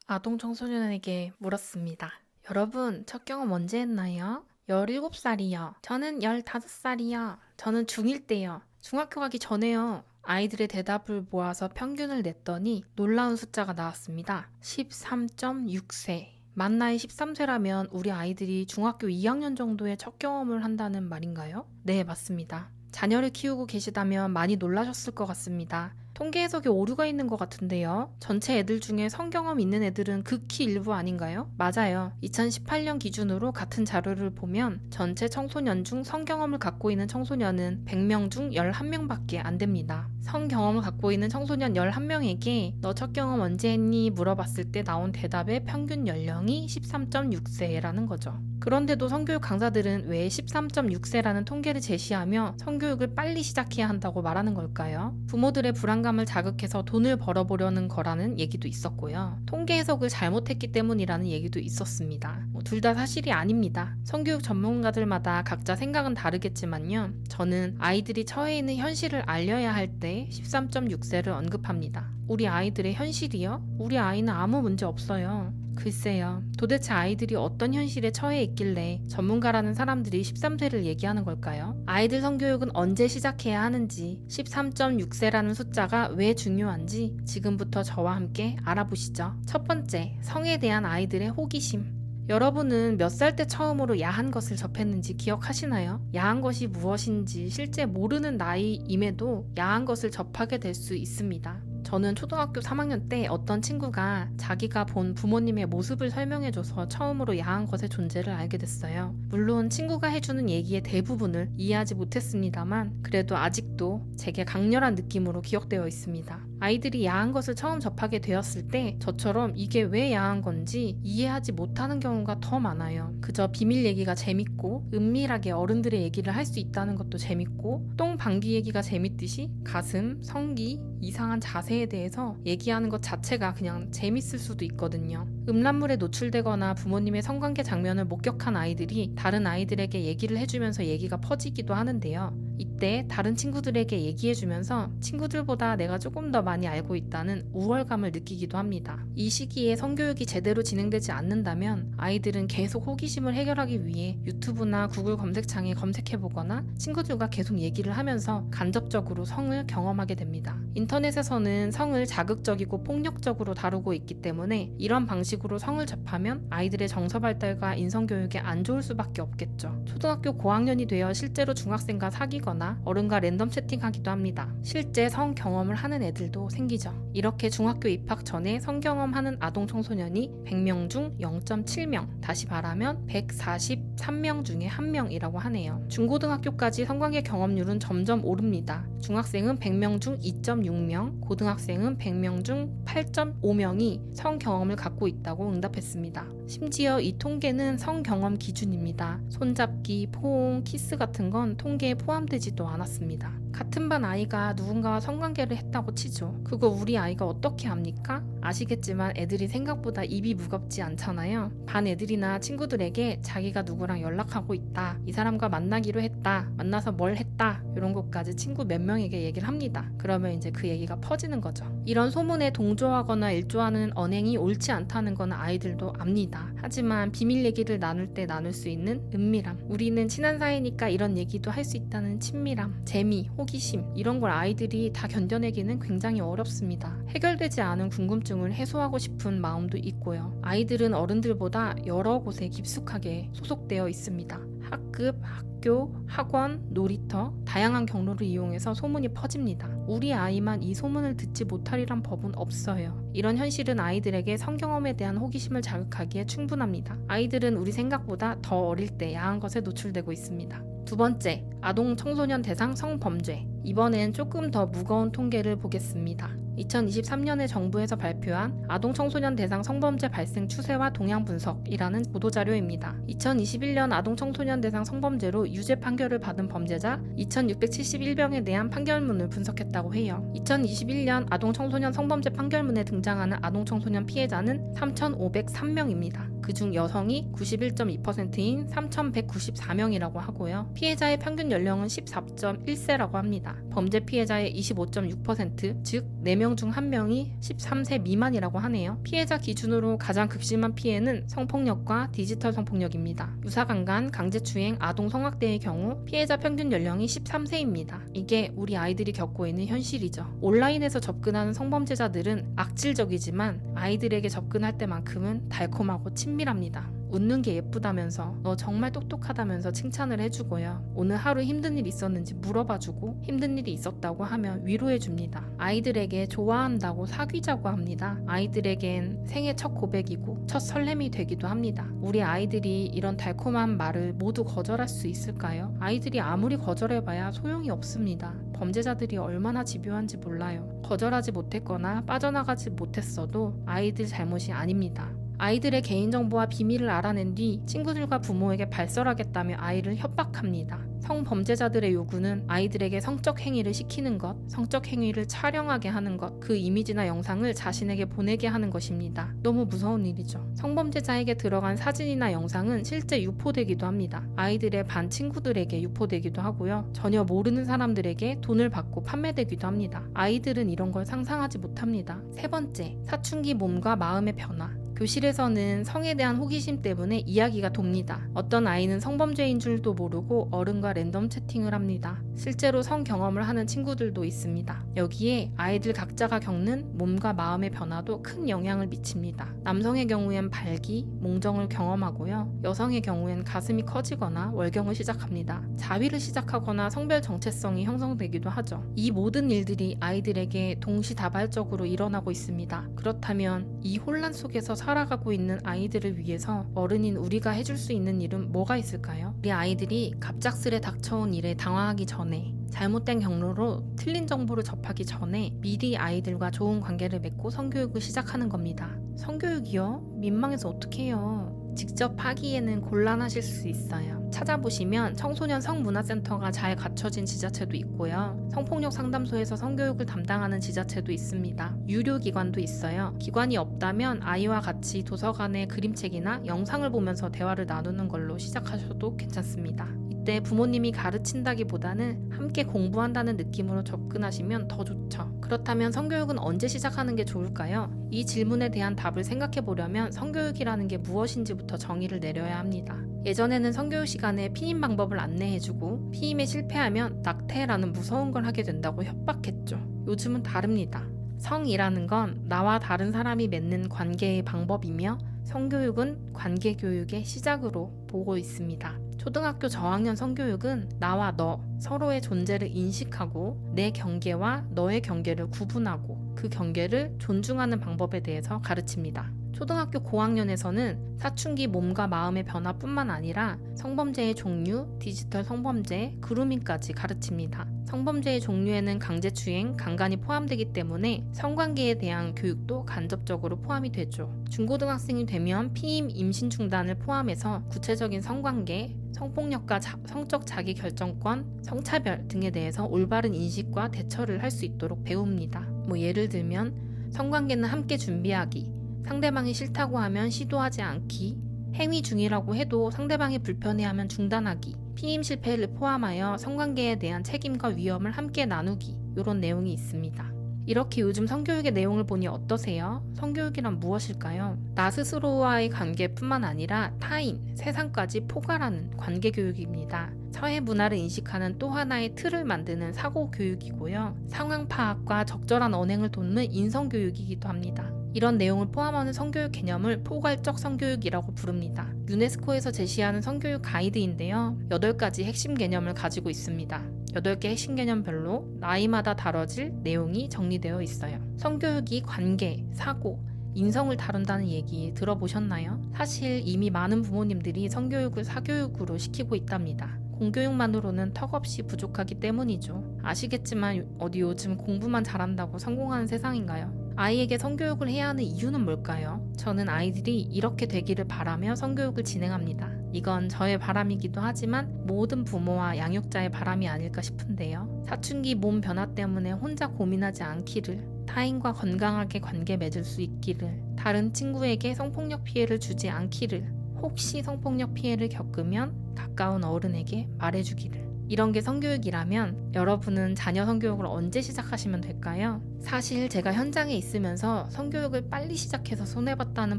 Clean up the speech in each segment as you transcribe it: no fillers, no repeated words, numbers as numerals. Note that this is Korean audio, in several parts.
아동 청소년에게 물었습니다. 여러분, 첫 경험 언제 했나요? 17살이요. 저는 15살이요. 저는 중1 때요. 중학교 가기 전에요. 아이들의 대답을 모아서 평균을 냈더니 놀라운 숫자가 나왔습니다. 13.6세. 만 나이 13세라면 우리 아이들이 중학교 2학년 정도의 첫 경험을 한다는 말인가요? 네, 맞습니다. 자녀를 키우고 계시다면 많이 놀라셨을 것 같습니다. 통계 해석에 오류가 있는 것 같은데요. 전체 애들 중에 성경험 있는 애들은 극히 일부 아닌가요? 맞아요. 2018년 기준으로 같은 자료를 보면 전체 청소년 중 성경험을 갖고 있는 청소년은 100명 중 11명밖에 안 됩니다. 성경험을 갖고 있는 청소년 11명에게 너 첫 경험 언제 했니? 물어봤을 때 나온 대답의 평균 연령이 13.6세라는 거죠. 그런데도 성교육 강사들은 왜 13.6세라는 통계를 제시하며 성교육을 빨리 시작해야 한다고 말하는 걸까요? 부모들의 불안감을 자극해서 돈을 벌어보려는 거라는 얘기도 있었고요. 통계 해석을 잘못했기 때문이라는 얘기도 있었습니다. 둘 다 사실이 아닙니다. 성교육 전문가들마다 각자 생각은 다르겠지만요. 저는 아이들이 처해 있는 현실을 알려야 할 때 13.6세를 언급합니다. 우리 아이들의 현실이요? 우리 아이는 아무 문제 없어요. 글쎄요. 도대체 아이들이 어떤 현실에 처해 있길래 전문가라는 사람들이 13세를 얘기하는 걸까요? 아이들 성교육은 언제 시작해야 하는지, 13.6세라는 숫자가 왜 중요한지 지금부터 저와 함께 알아보시죠. 첫 번째, 성에 대한 아이들의 호기심. 여러분은 몇 살 때 처음으로 야한 것을 접했는지 기억하시나요? 야한 것이 무엇인지 실제 모르는 나이임에도 야한 것을 접하게 될 수 있습니다. 저는 초등학교 3학년 때 어떤 친구가 자기가 본 부모님의 모습을 설명해줘서 처음으로 야한 것의 존재를 알게 됐어요. 물론 친구가 해주는 얘기의 대부분을 이해하지 못했습니다만 그래도 아직도 제게 강렬한 느낌으로 기억되어 있습니다. 아이들이 야한 것을 처음 접하게 되었을 때 저처럼 이게 왜 야한 건지 이해하지 못하는 경우가 더 많아요. 그저 비밀 얘기가 재밌고 은밀하게 어른들의 얘기를 할 수 있다는 것도 재밌고 똥 방귀 얘기가 재밌듯이 가슴, 성기, 이상한 자세에 대해서 얘기하는 것 자체가 그냥 재밌을 수도 있거든요. 음란물에 노출되거나 부모님의 성관계 장면을 목격한 아이들이 다른 아이들에게 얘기를 해주면서 얘기가 퍼지기도 하는데요. 이때 다른 친구들에게 얘기해주면서 친구들보다 내가 조금 더 많이 알고 있다는 우월감을 느끼기도 합니다. 이 시기에 성교육이 제대로 진행되지 않는다면 아이들은 계속 호기심을 해결하기 위해 유튜브나 구글 검색창에 검색해보거나 친구들과 계속 얘기를 하면서 간접적으로 성을 경험하게 됩니다. 인터넷에서는 성을 자극적이고 폭력적으로 다루고 있기 때문에 이런 방식으로 성을 접하면 아이들의 정서 발달과 인성교육에 안 좋을 수밖에 없겠죠. 초등학교 고학년이 되어 실제로 중학생과 사귀거나 어른과 랜덤 채팅하기도 합니다. 실제 성 경험을 하는 애들도 생기죠. 이렇게 중학교 입학 전에 성 경험하는 아동 청소년이 100명 중 0.7명, 다시 말하면 143명 중에 1명이라고 하네요. 중고등학교까지 성관계 경험률은 점점 오릅니다. 중학생은 100명 중 2.6명, 고등학생은 100명 중 8.5명이 성 경험을 갖고 있다고 응답했습니다. 심지어 이 통계는 성 경험 기준입니다. 손잡기, 포옹, 키스 같은 건 통계에 포함되지도 않았습니다. 같은 반 아이가 누군가와 성관계를 했다고 치죠. 그거 우리 아이가 어떻게 합니까? 아시겠지만 애들이 생각보다 입이 무겁지 않잖아요. 반 애들이나 친구들에게 자기가 누구랑 연락하고 있다, 이 사람과 만나기로 했다, 만나서 뭘 했다, 이런 것까지 친구 몇 명에게 얘기를 합니다. 그러면 이제 그 얘기가 퍼지는 거죠. 이런 소문에 동조하거나 일조하는 언행이 옳지 않다는 건 아이들도 압니다. 하지만 비밀 얘기를 나눌 때 나눌 수 있는 은밀함, 우리는 친한 사이니까 이런 얘기도 할 수 있다는 친밀함, 재미, 호기심, 이런 걸 아이들이 다 견뎌내기는 굉장히 어렵습니다. 해결되지 않은 궁금증을 해소하고 싶은 마음도 있고요. 아이들은 어른들보다 여러 곳에 깊숙하게 소속되어 있습니다. 학급, 학교, 학원, 놀이터, 다양한 경로를 이용해서 소문이 퍼집니다. 우리 아이만 이 소문을 듣지 못하리란 법은 없어요. 이런 현실은 아이들에게 성경험에 대한 호기심을 자극하기에 충분합니다. 아이들은 우리 생각보다 더 어릴 때 야한 것에 노출되고 있습니다. 두 번째, 아동 청소년 대상 성범죄. 이번엔 조금 더 무거운 통계를 보겠습니다. 2023년에 정부에서 발표한 아동 청소년 대상 성범죄 발생 추세와 동향 분석이라는 보도자료입니다. 2021년 아동 청소년 대상 성범죄로 유죄 판결을 받은 범죄자 2671명에 대한 판결문을 분석했다고 해요. 2021년 아동 청소년 성범죄 판결문에 등장하는 아동 청소년 피해자는 3,503명입니다. 그중 여성이 91.2%인 3,194명이라고 하고요. 피해자의 평균 연령은 14.1세라고 합니다. 범죄 피해자의 25.6%, 즉 4명 4명 중 1명이 13세 미만이라고 하네요. 피해자 기준으로 가장 극심한 피해는 성폭력과 디지털 성폭력입니다. 유사강간, 강제추행, 아동 성학대의 경우 피해자 평균 연령이 13세입니다. 이게 우리 아이들이 겪고 있는 현실이죠. 온라인에서 접근하는 성범죄자들은 악질적이지만 아이들에게 접근할 때만큼은 달콤하고 친밀합니다. 웃는 게 예쁘다면서, 너 정말 똑똑하다면서 칭찬을 해주고요. 오늘 하루 힘든 일 있었는지 물어봐주고, 힘든 일이 있었다고 하면 위로해줍니다. 아이들에게 좋아한다고 사귀자고 합니다. 아이들에겐 생애 첫 고백이고 첫 설렘이 되기도 합니다. 우리 아이들이 이런 달콤한 말을 모두 거절할 수 있을까요? 아이들이 아무리 거절해봐야 소용이 없습니다. 범죄자들이 얼마나 집요한지 몰라요. 거절하지 못했거나 빠져나가지 못했어도 아이들 잘못이 아닙니다. 아이들의 개인정보와 비밀을 알아낸 뒤 친구들과 부모에게 발설하겠다며 아이를 협박합니다. 성범죄자들의 요구는 아이들에게 성적 행위를 시키는 것, 성적 행위를 촬영하게 하는 것, 그 이미지나 영상을 자신에게 보내게 하는 것입니다. 너무 무서운 일이죠. 성범죄자에게 들어간 사진이나 영상은 실제 유포되기도 합니다. 아이들의 반 친구들에게 유포되기도 하고요. 전혀 모르는 사람들에게 돈을 받고 판매되기도 합니다. 아이들은 이런 걸 상상하지 못합니다. 세 번째, 사춘기 몸과 마음의 변화. 교실에서는 성에 대한 호기심 때문에 이야기가 돕니다. 어떤 아이는 성범죄인 줄도 모르고 어른과 랜덤 채팅을 합니다. 실제로 성 경험을 하는 친구들도 있습니다. 여기에 아이들 각자가 겪는 몸과 마음의 변화도 큰 영향을 미칩니다. 남성의 경우엔 발기, 몽정을 경험하고요. 여성의 경우엔 가슴이 커지거나 월경을 시작합니다. 자위를 시작하거나 성별 정체성이 형성되기도 하죠. 이 모든 일들이 아이들에게 동시다발적으로 일어나고 있습니다. 그렇다면 이 혼란 속에서 살아가고 있는 아이들을 위해서 어른인 우리가 해줄 수 있는 일은 뭐가 있을까요? 우리 아이들이 갑작스레 닥쳐온 일에 당황하기 전에, 잘못된 경로로 틀린 정보를 접하기 전에 미리 아이들과 좋은 관계를 맺고 성교육을 시작하는 겁니다. 성교육이요? 민망해서 어떡해요? 직접 하기에는 곤란하실 수 있어요. 찾아보시면 청소년 성문화센터가 잘 갖춰진 지자체도 있고요. 성폭력 상담소에서 성교육을 담당하는 지자체도 있습니다. 유료 기관도 있어요. 기관이 없다면 아이와 같이 도서관의 그림책이나 영상을 보면서 대화를 나누는 걸로 시작하셔도 괜찮습니다. 이때 부모님이 가르친다기보다는 함께 공부한다는 느낌으로 접근하시면 더 좋죠. 그렇다면 성교육은 언제 시작하는 게 좋을까요? 이 질문에 대한 답을 생각해 보려면 성교육이라는 게 무엇인지부터 정의를 내려야 합니다. 예전에는 성교육 시간에 피임 방법을 안내해주고 피임에 실패하면 낙태라는 무서운 걸 하게 된다고 협박했죠. 요즘은 다릅니다. 성이라는 건 나와 다른 사람이 맺는 관계의 방법이며 성교육은 관계교육의 시작으로 보고 있습니다. 초등학교 저학년 성교육은 나와 너 서로의 존재를 인식하고 내 경계와 너의 경계를 구분하고 그 경계를 존중하는 방법에 대해서 가르칩니다. 초등학교 고학년에서는 사춘기 몸과 마음의 변화뿐만 아니라 성범죄의 종류, 디지털 성범죄, 그루밍까지 가르칩니다. 성범죄의 종류에는 강제추행, 강간이 포함되기 때문에 성관계에 대한 교육도 간접적으로 포함이 되죠. 중고등학생이 되면 피임, 임신 중단을 포함해서 구체적인 성관계, 성폭력과 성적 자기결정권, 성차별 등에 대해서 올바른 인식과 대처를 할 수 있도록 배웁니다. 예를 들면 성관계는 함께 준비하기, 상대방이 싫다고 하면 시도하지 않기, 행위 중이라고 해도 상대방이 불편해하면 중단하기, 피임 실패를 포함하여 성관계에 대한 책임과 위험을 함께 나누기, 이런 내용이 있습니다. 이렇게 요즘 성교육의 내용을 보니 어떠세요? 성교육이란 무엇일까요? 나 스스로와의 관계뿐만 아니라 타인, 세상까지 포괄하는 관계교육입니다. 사회 문화를 인식하는 또 하나의 틀을 만드는 사고교육이고요. 상황 파악과 적절한 언행을 돕는 인성교육이기도 합니다. 이런 내용을 포함하는 성교육 개념을 포괄적 성교육이라고 부릅니다. 유네스코에서 제시하는 성교육 가이드인데요. 8가지 핵심 개념을 가지고 있습니다. 8개 핵심 개념별로 나이마다 다뤄질 내용이 정리되어 있어요. 성교육이 관계, 사고, 인성을 다룬다는 얘기 들어보셨나요? 사실 이미 많은 부모님들이 성교육을 사교육으로 시키고 있답니다. 공교육만으로는 턱없이 부족하기 때문이죠. 아시겠지만 어디 요즘 공부만 잘한다고 성공하는 세상인가요? 아이에게 성교육을 해야 하는 이유는 뭘까요? 저는 아이들이 이렇게 되기를 바라며 성교육을 진행합니다. 이건 저의 바람이기도 하지만 모든 부모와 양육자의 바람이 아닐까 싶은데요. 사춘기 몸 변화 때문에 혼자 고민하지 않기를, 타인과 건강하게 관계 맺을 수 있기를, 다른 친구에게 성폭력 피해를 주지 않기를, 혹시 성폭력 피해를 겪으면 가까운 어른에게 말해주기를. 이런 게 성교육이라면 여러분은 자녀 성교육을 언제 시작하시면 될까요? 사실 제가 현장에 있으면서 성교육을 빨리 시작해서 손해봤다는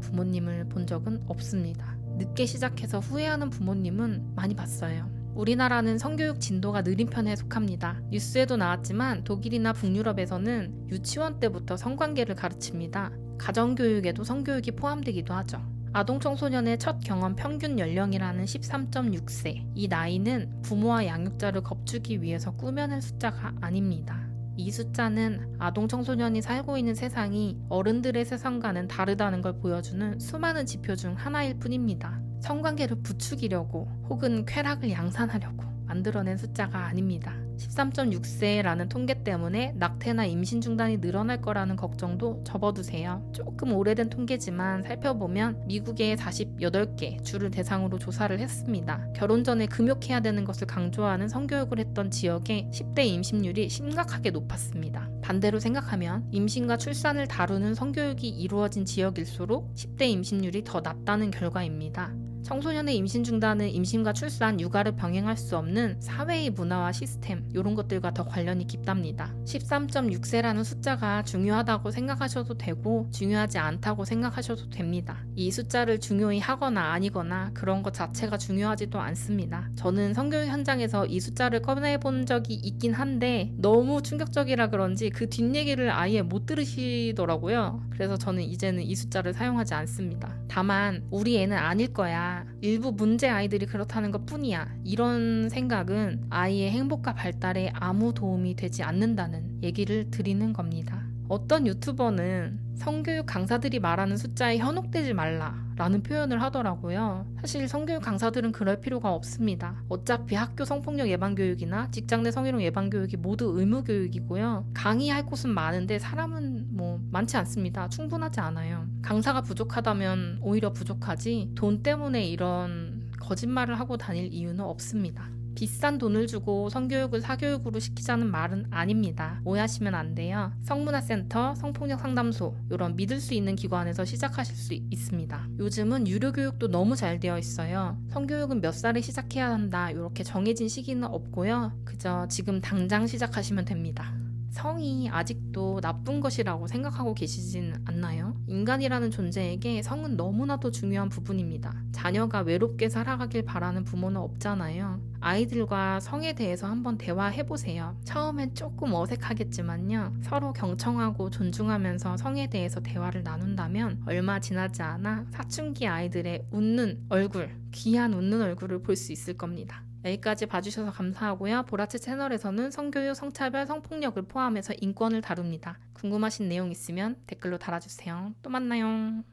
부모님을 본 적은 없습니다. 늦게 시작해서 후회하는 부모님은 많이 봤어요. 우리나라는 성교육 진도가 느린 편에 속합니다. 뉴스에도 나왔지만 독일이나 북유럽에서는 유치원 때부터 성관계를 가르칩니다. 가정교육에도 성교육이 포함되기도 하죠. 아동 청소년의 첫 경험 평균 연령이라는 13.6세. 이 나이는 부모와 양육자를 겁주기 위해서 꾸며낸 숫자가 아닙니다. 이 숫자는 아동 청소년이 살고 있는 세상이 어른들의 세상과는 다르다는 걸 보여주는 수많은 지표 중 하나일 뿐입니다. 성관계를 부추기려고 혹은 쾌락을 양산하려고 만들어낸 숫자가 아닙니다. 13.6세라는 통계 때문에 낙태나 임신 중단이 늘어날 거라는 걱정도 접어두세요. 조금 오래된 통계지만 살펴보면 미국의 48개 주를 대상으로 조사를 했습니다. 결혼 전에 금욕해야 되는 것을 강조하는 성교육을 했던 지역의 10대 임신율이 심각하게 높았습니다. 반대로 생각하면 임신과 출산을 다루는 성교육이 이루어진 지역일수록 10대 임신율이 더 낮다는 결과입니다. 청소년의 임신 중단은 임신과 출산, 육아를 병행할 수 없는 사회의 문화와 시스템 이런 것들과 더 관련이 깊답니다. 13.6세라는 숫자가 중요하다고 생각하셔도 되고 중요하지 않다고 생각하셔도 됩니다. 이 숫자를 중요히 하거나 아니거나 그런 것 자체가 중요하지도 않습니다. 저는 성교육 현장에서 이 숫자를 꺼내본 적이 있긴 한데 너무 충격적이라 그런지 그 뒷얘기를 아예 못 들으시더라고요. 그래서 저는 이제는 이 숫자를 사용하지 않습니다. 다만 우리 애는 아닐 거야. 일부 문제 아이들이 그렇다는 것 뿐이야. 이런 생각은 아이의 행복과 발달에 아무 도움이 되지 않는다는 얘기를 드리는 겁니다. 어떤 유튜버는 성교육 강사들이 말하는 숫자에 현혹되지 말라라는 표현을 하더라고요. 사실 성교육 강사들은 그럴 필요가 없습니다. 어차피 학교 성폭력 예방교육이나 직장 내 성희롱 예방교육이 모두 의무교육이고요. 강의할 곳은 많은데 사람은 많지 않습니다. 충분하지 않아요. 강사가 부족하다면 오히려 부족하지 돈 때문에 이런 거짓말을 하고 다닐 이유는 없습니다. 비싼 돈을 주고 성교육을 사교육으로 시키자는 말은 아닙니다. 오해하시면 안 돼요. 성문화센터, 성폭력 상담소 이런 믿을 수 있는 기관에서 시작하실 수 있습니다. 요즘은 유료 교육도 너무 잘 되어 있어요. 성교육은 몇 살에 시작해야 한다 이렇게 정해진 시기는 없고요. 그저 지금 당장 시작하시면 됩니다. 성이 아직도 나쁜 것이라고 생각하고 계시진 않나요? 인간이라는 존재에게 성은 너무나도 중요한 부분입니다. 자녀가 외롭게 살아가길 바라는 부모는 없잖아요. 아이들과 성에 대해서 한번 대화해보세요. 처음엔 조금 어색하겠지만요. 서로 경청하고 존중하면서 성에 대해서 대화를 나눈다면 얼마 지나지 않아 사춘기 아이들의 웃는 얼굴, 귀한 웃는 얼굴을 볼 수 있을 겁니다. 여기까지 봐주셔서 감사하고요. 보라치 채널에서는 성교육, 성차별, 성폭력을 포함해서 인권을 다룹니다. 궁금하신 내용 있으면 댓글로 달아주세요. 또 만나요.